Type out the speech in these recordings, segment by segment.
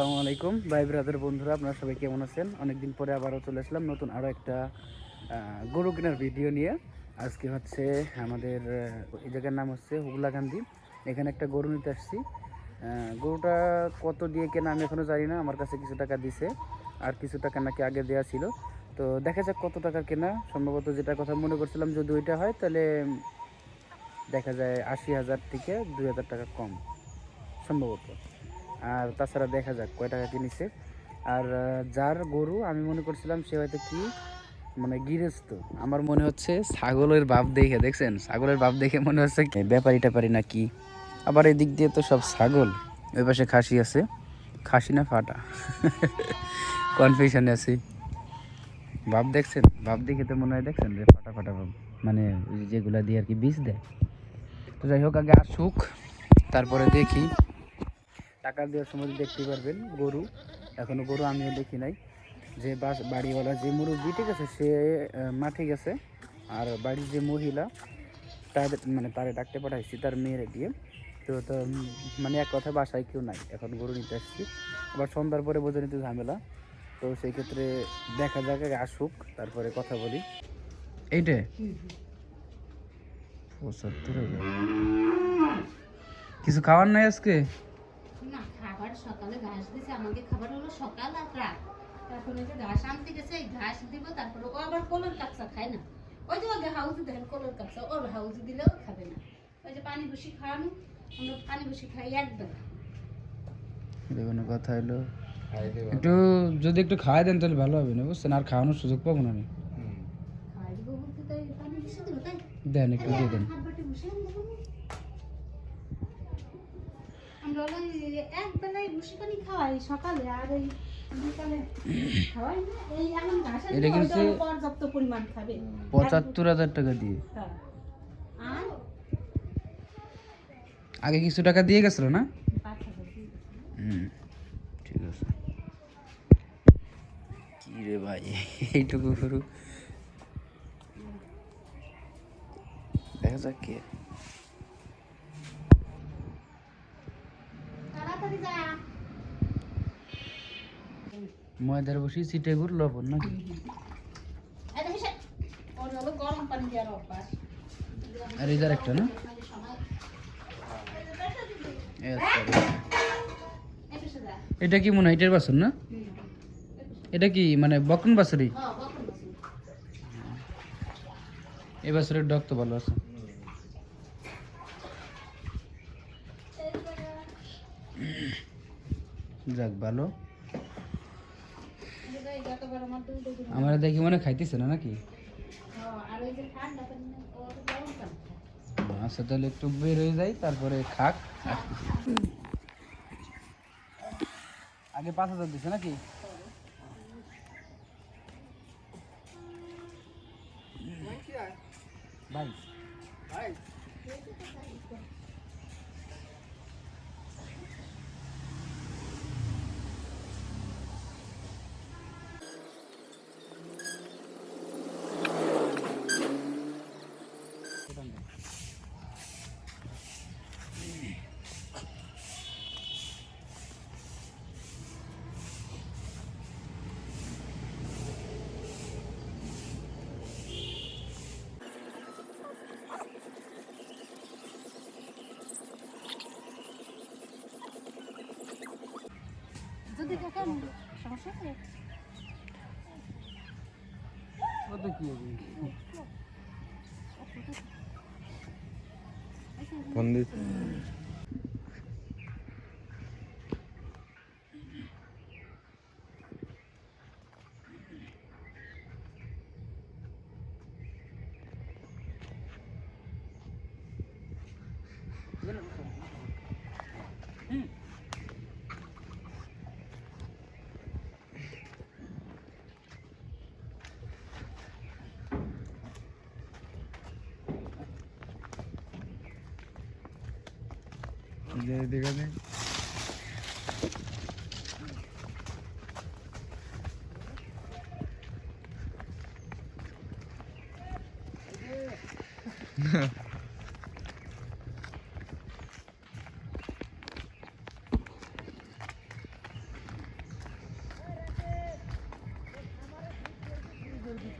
আসসালামু আলাইকুম ভাই ব্রাদার বন্ধুরা, আপনারা সবাই কেমন আছেন? অনেকদিন পরে আবারও চলে আসলাম নতুন আরও একটা গরু কেনার ভিডিও নিয়ে। আজকে হচ্ছে আমাদের এই জায়গার নাম হচ্ছে হুগলাকান্দি। এখানে একটা গরু নিতে আসছি। গরুটা কত দিয়ে কেনা আমি এখনও জানি না। আমার কাছে কিছু টাকা দিছে, আর কিছু টাকা নাকি আগে দেওয়া ছিল। তো দেখা যাক কত টাকার কেনা। সম্ভবত যেটা কথা মনে করছিলাম যদি ওইটা হয় তাহলে দেখা যায় 80,000 থেকে 2,000 টাকা কম সম্ভবত। আর তাছাড়া দেখা যাক কয় টাকা কিনেছে। আর যার গরু আমি মনে করছিলাম সে হয়তো কি মানে গৃহস্থ। আমার মনে হচ্ছে ছাগলের ভাব দেখে, দেখছেন ছাগলের ভাব দেখে মনে হচ্ছে ব্যাপারী ট্যাপারি না কি। আবার এদিক দিয়ে তো সব ছাগল, ওই পাশে খাসি আছে, খাসি না ফাটা কনফিউশনে আছি। ভাব দেখছেন, ভাব দেখে তো মনে হয় দেখছেন যে ফাটা ফাটা ভাব, মানে যেগুলা দিয়ে আর কি বীজ দেয়। তো যাই হোক, আগে আসুক তারপরে দেখি। টাকা দেওয়ার সময় দেখতে পারবেন গরু, এখনও গরু আমিও দেখি নাই। যে বাড়িওয়ালা যে মুরব্বী, ঠিক আছে, সে মাঠে গেছে। আর বাড়ির যে মহিলা তাদের মানে তারে ডাকতে পাঠাইছি তার মেয়েরে দিয়ে। তো মানে এক কথা বাসায় কেউ নাই, এখন গরু নিতে আসছি। আবার সন্ধ্যার পরে বোঝা নিতে ঝামেলা। তো সেই ক্ষেত্রে দেখা যাক আগে আসুক তারপরে কথা বলি। এইটা ৭৫,০০০। কিছু খাওয়ার নাই আজকে? না, খাবার সকালে ঘাস দিছে আমাকে। খাবার হলো সকাল আর রাত। এখন এই যে ঘাস আনতে গেছে, এই ঘাস দিব, তারপরে ও আবার কলার কাপসা খায় না। ওই যে ওকে হাউসে দেখেন কলার কাপসা, ওর হাউসে দিলেও খাবে না। ওই যে পানি বসি খাওয়ানো, আমরা পানি বসি খাই একবেলা। কোনো কথা হলো একটু যদি একটু খাওয়াই দেন তাহলে ভালো হবে না, বুঝছেন? আর খাওয়ানোর সুযোগ পাবো না আমি। খাই দিব বলতে তাই পানি বসে দিব তাই দেন একটু দিয়ে দেন। হাত বাটি বসে আমরা হলো এক বেলায় বসি পানি খাওয়াই সকালে, আর ওই বিকালে খাওয়াই না। এই এখন ঘাস এটা কিনছে পর্যাপ্ত পরিমাণ খাবে ৭৫,০০০ টাকা দিয়ে। হ্যাঁ। আর আগে কিছু টাকা দিয়ে গেছিল না? ৫,০০০ দিয়ে হুম, ঠিক আছে। কি রে ভাই, এইটুকু গরু দেখা যাক কে। তাড়াতাড়ি যা। ময়দার বসি সিটে গুড় লবণ নাকি? এই দেখিস, ওর হলো গরম পানি দেওয়ার অভ্যাস। আর এটার একটা না? এটা কি মনে হয় এটার বাছুর না? এটা কি মানে বকন বাছুরি? এই বাছুরের ডক তো ভালো আছে। যাক ভালো। আমার দেখি মনে খাইতেছে না নাকি? আচ্ছা তাহলে একটু বের হয়ে যাই, তারপরে খাক। আগে ৫,০০০ দিছে নাকি? ভাই যদি দেখেন সমস্যা আছে কত কি হবে? Phone this. দেখা নেই।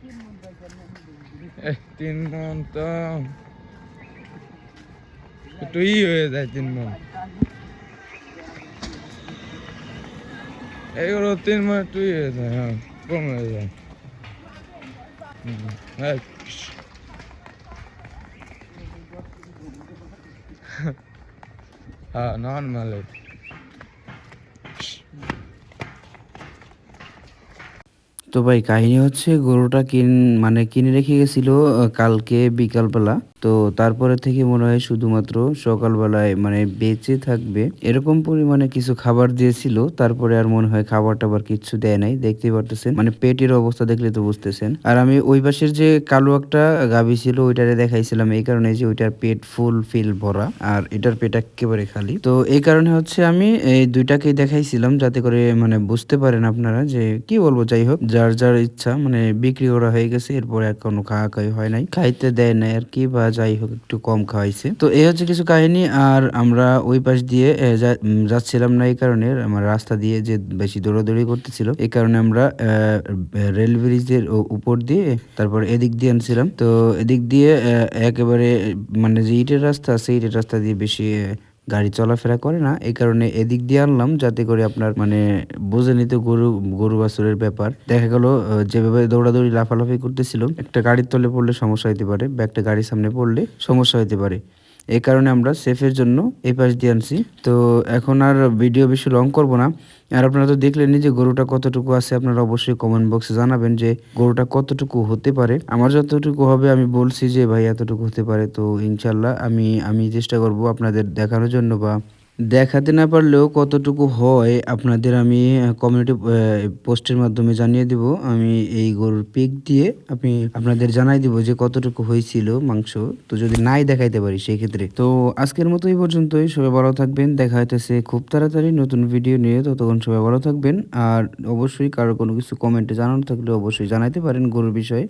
3 মন তো একটু হয়ে যায় 3 মন। এগুলো 3 মন একটু হয়ে যায়, হ্যাঁ কম হয়ে যায়। হ্যাঁ হ্যাঁ নর্মাল। তো ভাই কাহিনী হচ্ছে গরুটা মানে কিনে রেখে গেছিল কালকে বিকালবেলা। তো তারপরে থেকে মনে হয় শুধুমাত্র সকালবেলায় মানে বেঁচে থাকবে এরকম পরিমাণে কিছু খাবার দিয়েছিল। তারপরে আর মনে হয় খাবার টাবার কিচ্ছু দেয় নাই, দেখতেই পারতেছেন মানে পেটের অবস্থা দেখলে তো বুঝতেছেন। আর আমি ওই পাশের যে কালো একটা গাভী ছিল ওইটারে দেখাইছিলাম এই কারণে যে ওইটার পেট ফুল ফিল ভরা আর এটার পেট একেবারে খালি। তো এই কারণে হচ্ছে আমি এই দুইটাকেই দেখাইছিলাম যাতে করে মানে বুঝতে পারেন আপনারা যে কি বলবো। যাই হোক যার যার ইচ্ছা, মানে বিক্রি করা হয়ে গেছে, এরপরে আর কোনো খাওয়া হয় নাই, খাইতে দেয় নাই আর কি, বা যাই হোক একটু কম খাওয়াইছে। তো এই হচ্ছে কিছু কাহিনী। আর আমরা ওই পাশ দিয়ে যাচ্ছিলাম না এই কারণে, আমার রাস্তা দিয়ে যে বেশি দৌড়াদৌড়ি করতেছিল এই কারণে আমরা রেল ব্রিজের উপর দিয়ে তারপর এদিক দিয়ে আনছিলাম। তো এদিক দিয়ে একেবারে মানে যে ইটের রাস্তা আছে ইটের রাস্তা দিয়ে বেশি গাড়ি চলাফেরা করে না, এই কারণে এদিক দিয়ে আনলাম যাতে করে আপনার মানে বুঝে নিতে গরু বাছুরের ব্যাপার। দেখা গেল যেভাবে দৌড়াদৌড়ি লাফালাফি করতেছিল একটা গাড়ির তলে পড়লে সমস্যা হতে পারে, বা একটা গাড়ির সামনে পড়লে সমস্যা হতে পারে। এই কারণে আমরা সেফের জন্য এই পাশ দিয়ে আনছি। তো এখন আর ভিডিও বেশি লং করব না। আর আপনারা তো দেখলেনই যে গরুটা কতটুকু আছে, আপনারা অবশ্যই কমেন্ট বক্সে জানাবেন যে গরুটা কতটুকু হতে পারে। আমার যতটুকু হবে আমি বলছি যে ভাই এতটুকু হতে পারে। তো ইনশাল্লাহ আমি চেষ্টা করব আপনাদের দেখানোর জন্য, বা দেখাতে না পারলেও কতটুকু হয় আপনাদের আমি কমিউনিটি পোস্টের মাধ্যমে জানিয়ে দিব। আমি এই গরুর পিক দিয়ে আপনাদের জানাই দিব যে কতটুকু হয়েছিল মাংস, তো যদি নাই দেখাইতে পারি সেই ক্ষেত্রে। তো আজকের মতো এই পর্যন্তই, সবাই ভালো থাকবেন, দেখা হইতেছে খুব তাড়াতাড়ি নতুন ভিডিও নিয়ে। ততক্ষণ সবাই ভালো থাকবেন। আর অবশ্যই কারো কোনো কিছু কমেন্টে জানানো থাকলে অবশ্যই জানাইতে পারেন গরুর বিষয়ে।